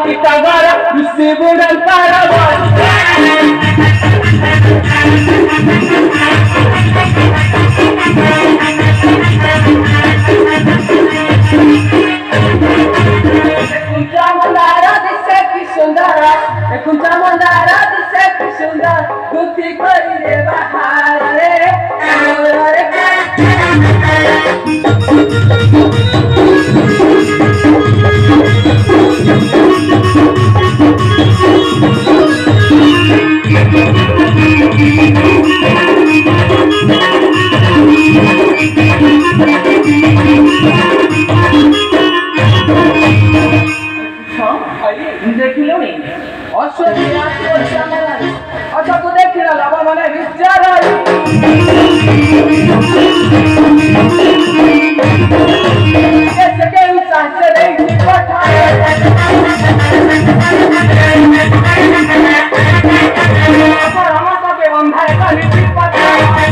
Itagara, Siburan Parawan. Kunca Mandara disse que Sundara, Kunca Mandara disse que Sundara, Guti Kori de Bahare, देखिलुनी Ashwathi आत्मचमन अच्छा को देखिला लावा माने विचार कैसे के उत्साह से नहीं पठाए पर हम तो के बंधाए का नीति पठाए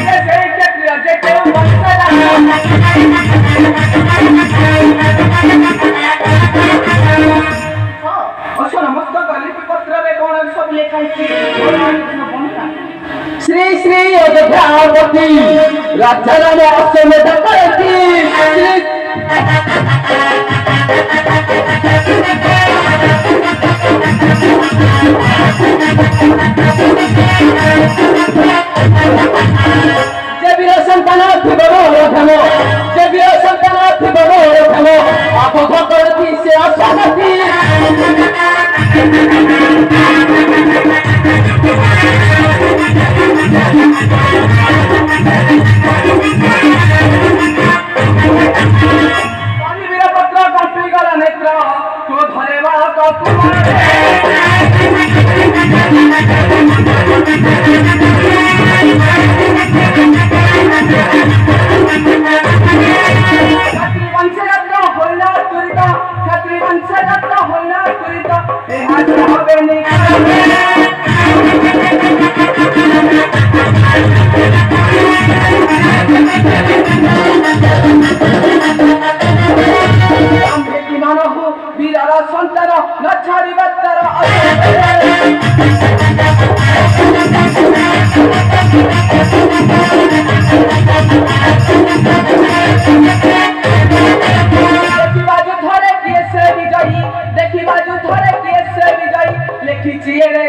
कैसे के क्रिया जे के बंधला श्री श्री अयोध्यावती राजधानी अश्वमेध करती जय वीर संतानार्थ बरोधमो जय वीर संतानार्थ बरोधमो आप भगवती से अश्वती देखी बाजू धरे किए से विजयी लिखी चिए रे